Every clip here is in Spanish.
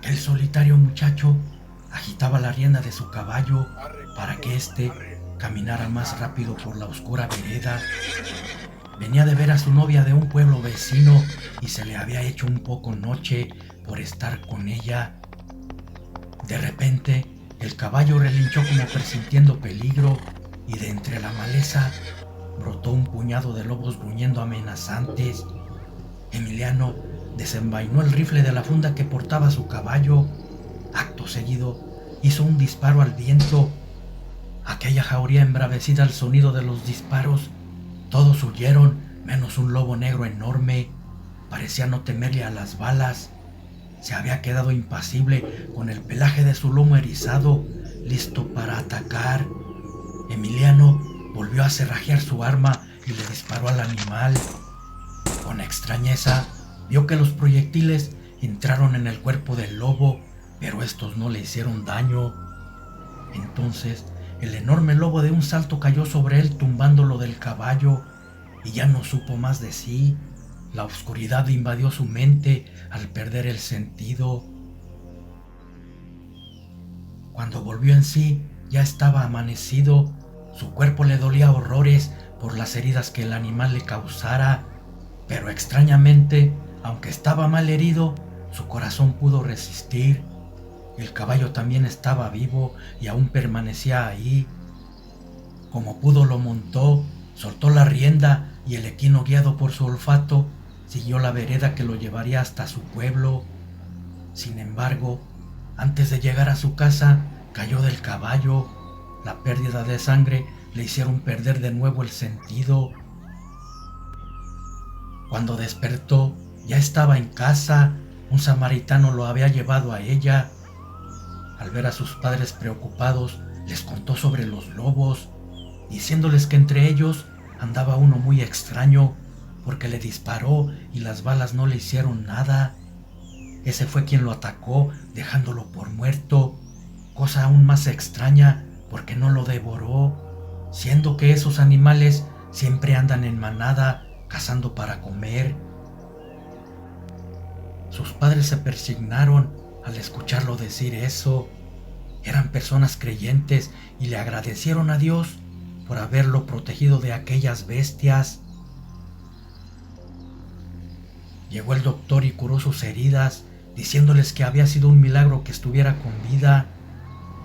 Aquel solitario muchacho agitaba la rienda de su caballo para que éste caminara más rápido por la oscura vereda. Venía de ver a su novia de un pueblo vecino y se le había hecho un poco noche por estar con ella. De repente, el caballo relinchó como presintiendo peligro y de entre la maleza brotó un puñado de lobos gruñendo amenazantes. Emiliano desenvainó el rifle de la funda que portaba su caballo. Acto seguido, hizo un disparo al viento. Aquella jauría embravecida al sonido de los disparos. Todos huyeron, menos un lobo negro enorme. Parecía no temerle a las balas. Se había quedado impasible, con el pelaje de su lomo erizado, listo para atacar. Emiliano volvió a cerrajear su arma y le disparó al animal. Con extrañeza, vio que los proyectiles entraron en el cuerpo del lobo, pero estos no le hicieron daño. Entonces, el enorme lobo de un salto cayó sobre él, tumbándolo del caballo, y ya no supo más de sí. La oscuridad invadió su mente al perder el sentido. Cuando volvió en sí, ya estaba amanecido. Su cuerpo le dolía horrores por las heridas que el animal le causara, pero extrañamente, aunque estaba mal herido, su corazón pudo resistir. El caballo también estaba vivo y aún permanecía ahí. Como pudo lo montó, soltó la rienda y el equino, guiado por su olfato, siguió la vereda que lo llevaría hasta su pueblo. Sin embargo, antes de llegar a su casa, cayó del caballo. La pérdida de sangre le hicieron perder de nuevo el sentido. Cuando despertó, ya estaba en casa. Un samaritano lo había llevado a ella. Al ver a sus padres preocupados, les contó sobre los lobos, diciéndoles que entre ellos andaba uno muy extraño, porque le disparó y las balas no le hicieron nada. Ese fue quien lo atacó, dejándolo por muerto, cosa aún más extraña porque no lo devoró, siendo que esos animales siempre andan en manada, cazando para comer. Sus padres se persignaron al escucharlo decir eso. Eran personas creyentes y le agradecieron a Dios por haberlo protegido de aquellas bestias. Llegó el doctor y curó sus heridas, diciéndoles que había sido un milagro que estuviera con vida.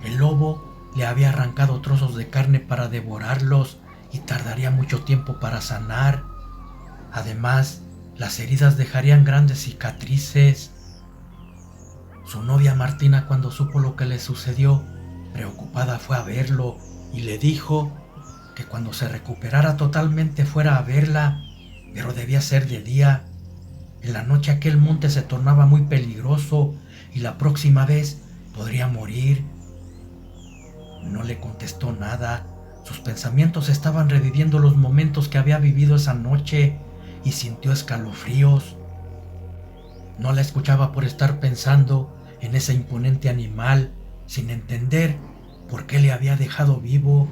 El lobo le había arrancado trozos de carne para devorarlos y tardaría mucho tiempo para sanar. Además, las heridas dejarían grandes cicatrices. Su novia Martina, cuando supo lo que le sucedió, preocupada fue a verlo y le dijo que cuando se recuperara totalmente fuera a verla, pero debía ser de día. En la noche aquel monte se tornaba muy peligroso y la próxima vez podría morir. No le contestó nada. Sus pensamientos estaban reviviendo los momentos que había vivido esa noche y sintió escalofríos. No la escuchaba por estar pensando en ese imponente animal, sin entender por qué le había dejado vivo.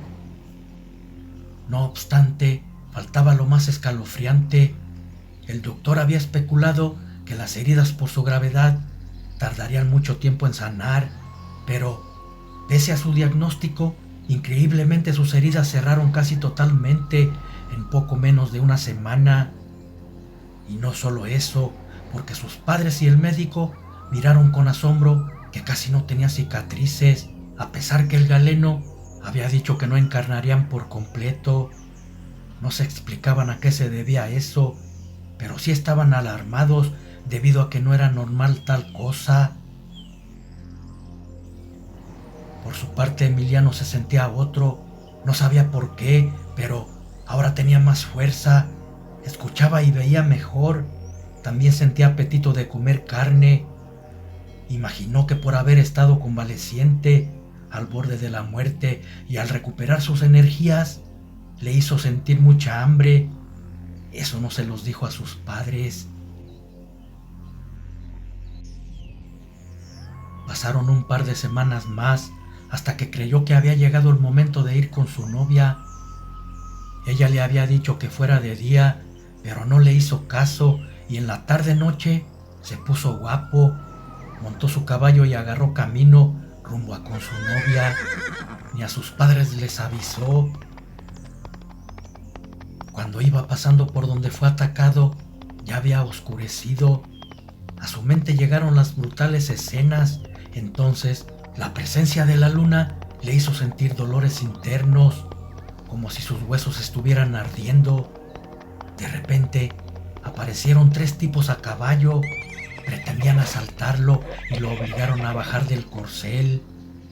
No obstante, faltaba lo más escalofriante. El doctor había especulado que las heridas, por su gravedad, tardarían mucho tiempo en sanar, pero, pese a su diagnóstico, increíblemente sus heridas cerraron casi totalmente en poco menos de una semana. Y no solo eso, porque sus padres y el médico miraron con asombro que casi no tenía cicatrices, a pesar que el galeno había dicho que no encarnarían por completo. No se explicaban a qué se debía eso, pero sí estaban alarmados debido a que no era normal tal cosa. Por su parte, Emiliano se sentía otro, no sabía por qué, pero ahora tenía más fuerza, escuchaba y veía mejor, también sentía apetito de comer carne. Imaginó que por haber estado convaleciente, al borde de la muerte y al recuperar sus energías, le hizo sentir mucha hambre. Eso no se los dijo a sus padres. Pasaron un par de semanas más hasta que creyó que había llegado el momento de ir con su novia. Ella le había dicho que fuera de día, pero no le hizo caso y en la tarde-noche se puso guapo, montó soltó su caballo y agarró camino rumbo a con su novia. Ni a sus padres les avisó. Cuando iba pasando por donde fue atacado, ya había oscurecido. A su mente llegaron las brutales escenas. Entonces, la presencia de la luna le hizo sentir dolores internos, como si sus huesos estuvieran ardiendo. De repente, aparecieron 3 tipos a caballo. Pretendían asaltarlo y lo obligaron a bajar del corcel.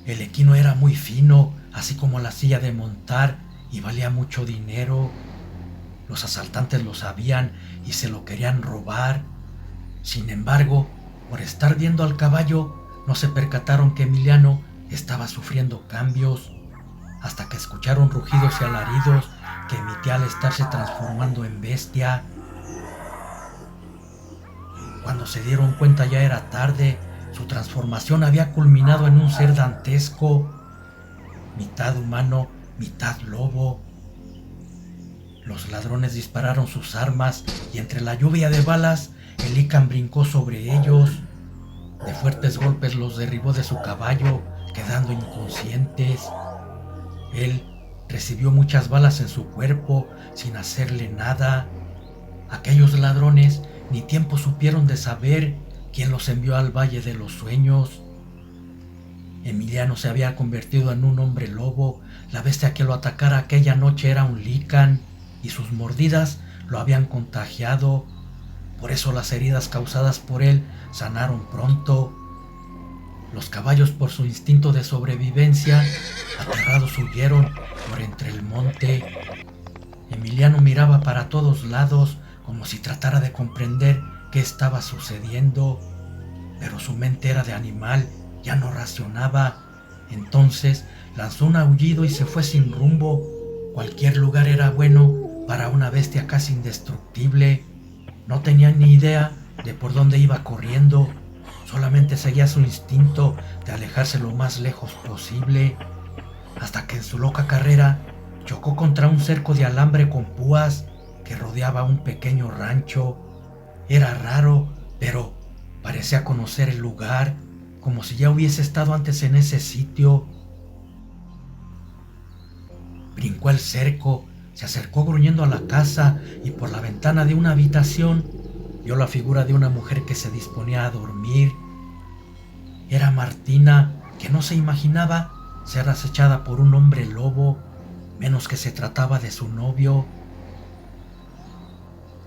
El equino era muy fino, así como la silla de montar, y valía mucho dinero. Los asaltantes lo sabían y se lo querían robar. Sin embargo, por estar viendo al caballo, no se percataron que Emiliano estaba sufriendo cambios, hasta que escucharon rugidos y alaridos que emitía al estarse transformando en bestia. Cuando se dieron cuenta ya era tarde. Su transformación había culminado en un ser dantesco, mitad humano, mitad lobo. Los ladrones dispararon sus armas y entre la lluvia de balas, el lícan brincó sobre ellos. De fuertes golpes los derribó de su caballo, quedando inconscientes. Él recibió muchas balas en su cuerpo sin hacerle nada. Aquellos ladrones ni tiempo supieron de saber quién los envió al Valle de los Sueños. Emiliano se había convertido en un hombre lobo. La bestia que lo atacara aquella noche era un lícan y sus mordidas lo habían contagiado. Por eso las heridas causadas por él sanaron pronto. Los caballos, por su instinto de sobrevivencia, aterrados huyeron por entre el monte. Emiliano miraba para todos lados como si tratara de comprender qué estaba sucediendo, pero su mente era de animal, ya no racionaba. Entonces lanzó un aullido y se fue sin rumbo. Cualquier lugar era bueno para una bestia casi indestructible. No tenía ni idea de por dónde iba corriendo, solamente seguía su instinto de alejarse lo más lejos posible, hasta que en su loca carrera chocó contra un cerco de alambre con púas que rodeaba un pequeño rancho. Era raro, pero parecía conocer el lugar, como si ya hubiese estado antes en ese sitio. Brincó el cerco, se acercó gruñendo a la casa y por la ventana de una habitación vio la figura de una mujer que se disponía a dormir. Era Martina, que no se imaginaba ser acechada por un hombre lobo, menos que se trataba de su novio.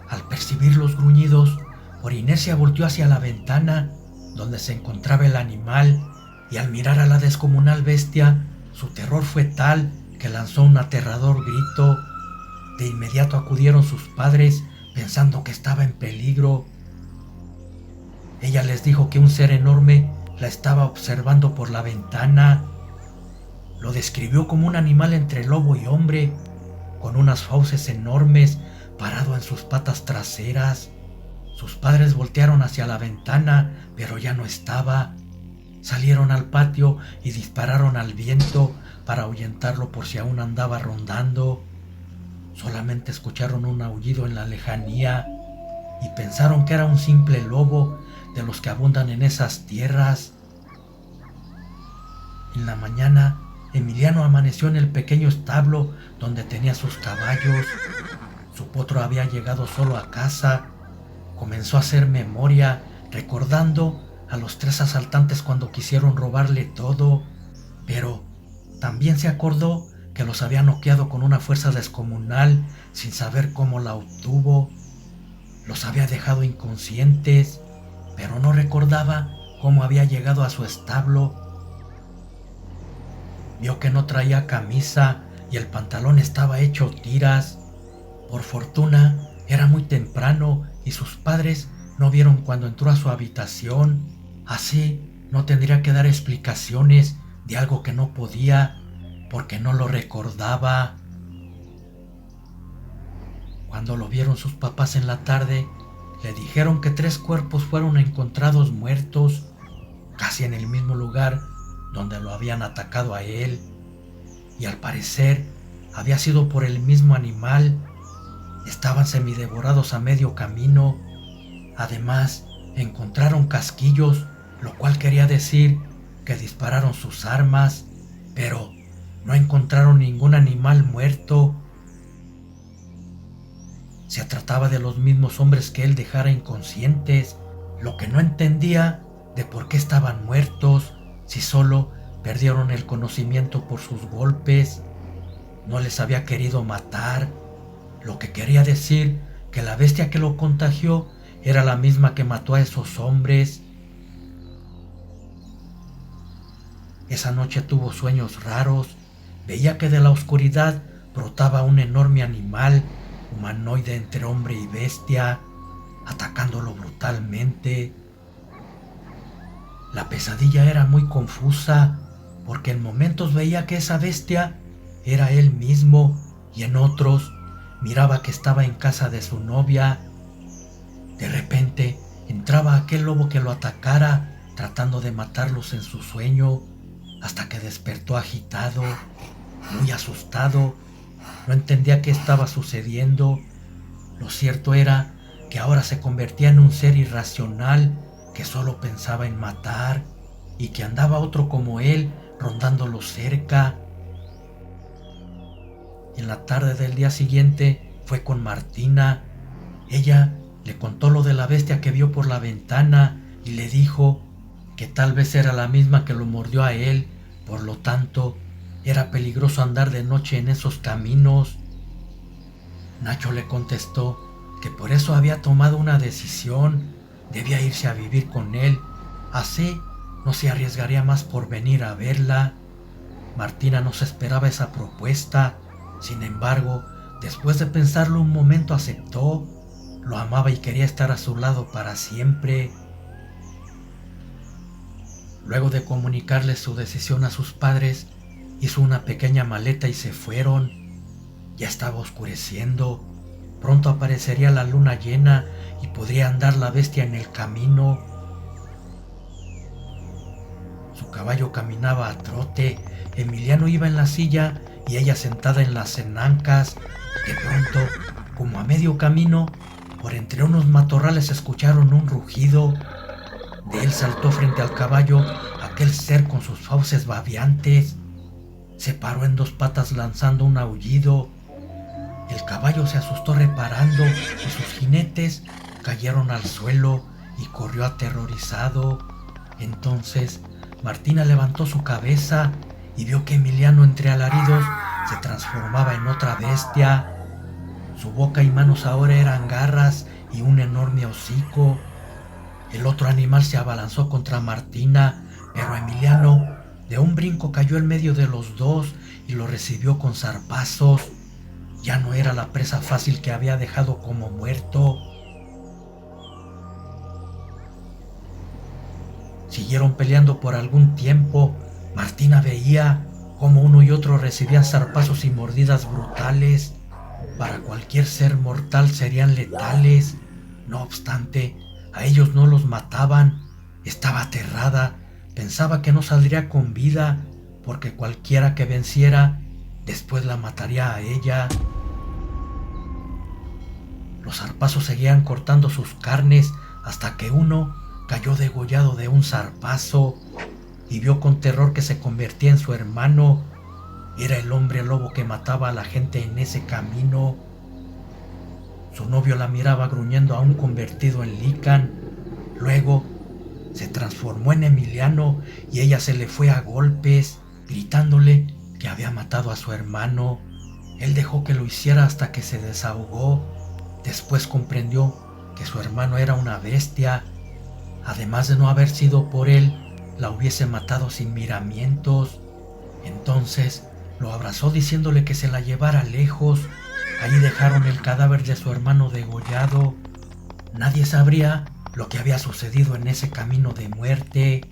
Al percibir los gruñidos, por inercia volteó hacia la ventana donde se encontraba el animal, y al mirar a la descomunal bestia, su terror fue tal que lanzó un aterrador grito. De inmediato acudieron sus padres pensando que estaba en peligro. Ella les dijo que un ser enorme la estaba observando por la ventana. Lo describió como un animal entre lobo y hombre, con unas fauces enormes, parado en sus patas traseras. Sus padres voltearon hacia la ventana, pero ya no estaba. Salieron al patio y dispararon al viento para ahuyentarlo por si aún andaba rondando. Solamente escucharon un aullido en la lejanía y pensaron que era un simple lobo de los que abundan en esas tierras. En la mañana, Emiliano amaneció en el pequeño establo donde tenía sus caballos. Su potro había llegado solo a casa. Comenzó a hacer memoria, recordando a los 3 asaltantes cuando quisieron robarle todo, pero también se acordó que los había noqueado con una fuerza descomunal sin saber cómo la obtuvo. Los había dejado inconscientes, pero no recordaba cómo había llegado a su establo. Vio que no traía camisa y el pantalón estaba hecho tiras. Por fortuna, era muy temprano y sus padres no vieron cuando entró a su habitación. Así no tendría que dar explicaciones de algo que no podía, porque no lo recordaba. Cuando lo vieron sus papás en la tarde, le dijeron que 3 cuerpos fueron encontrados muertos, casi en el mismo lugar donde lo habían atacado a él, y al parecer había sido por el mismo animal. Estaban semidevorados a medio camino. Además, encontraron casquillos lo cual quería decir que dispararon sus armas, pero no encontraron ningún animal muerto. Se trataba de los mismos hombres que él dejara inconscientes, lo que no entendía de por qué estaban muertos si solo perdieron el conocimiento por sus golpes. No les había querido matar, lo que quería decir que la bestia que lo contagió era la misma que mató a esos hombres. Esa noche tuvo sueños raros. Veía que de la oscuridad brotaba un enorme animal, humanoide entre hombre y bestia, atacándolo brutalmente. La pesadilla era muy confusa, porque en momentos veía que esa bestia era él mismo y en otros miraba que estaba en casa de su novia. De repente entraba aquel lobo que lo atacara, tratando de matarlos en su sueño, hasta que despertó agitado, muy asustado. No entendía qué estaba sucediendo. Lo cierto era que ahora se convertía en un ser irracional que solo pensaba en matar y que andaba otro como él rondándolo cerca. En la tarde del día siguiente fue con Martina. Ella le contó lo de la bestia que vio por la ventana y le dijo que tal vez era la misma que lo mordió a él, por lo tanto era peligroso andar de noche en esos caminos. Nacho le contestó que por eso había tomado una decisión, debía irse a vivir con él, así no se arriesgaría más por venir a verla. Martina no se esperaba esa propuesta, sin embargo, después de pensarlo un momento aceptó. Lo amaba y quería estar a su lado para siempre. Luego de comunicarle su decisión a sus padres, hizo una pequeña maleta y se fueron. Ya estaba oscureciendo. Pronto aparecería la luna llena y podría andar la bestia en el camino. Su caballo caminaba a trote. Emiliano iba en la silla y ella sentada en las enancas. De pronto, como a medio camino, por entre unos matorrales escucharon un rugido. De él saltó frente al caballo aquel ser con sus fauces babeantes. Se paró en dos patas lanzando un aullido. El caballo se asustó reparando y sus jinetes cayeron al suelo y corrió aterrorizado. Entonces Martina levantó su cabeza y vio que Emiliano entre alaridos se transformaba en otra bestia. Su boca y manos ahora eran garras y un enorme hocico. El otro animal se abalanzó contra Martina, pero Emiliano de un brinco cayó en medio de los dos y lo recibió con zarpazos. Ya no era la presa fácil que había dejado como muerto. Siguieron peleando por algún tiempo. Martina veía cómo uno y otro recibían zarpazos y mordidas brutales. Para cualquier ser mortal serían letales. No obstante, a ellos no los mataban. Estaba aterrada. Pensaba que no saldría con vida, porque cualquiera que venciera, después la mataría a ella. Los zarpazos seguían cortando sus carnes hasta que uno cayó degollado de un zarpazo y vio con terror que se convertía en su hermano. Era el hombre lobo que mataba a la gente en ese camino. Su novio la miraba gruñendo aún convertido en licán. Luego se transformó en Emiliano y ella se le fue a golpes, gritándole que había matado a su hermano. Él dejó que lo hiciera hasta que se desahogó. Después comprendió que su hermano era una bestia. Además de no haber sido por él, la hubiese matado sin miramientos. Entonces lo abrazó diciéndole que se la llevara lejos. Allí dejaron el cadáver de su hermano degollado. Nadie sabría lo que había sucedido en ese camino de muerte.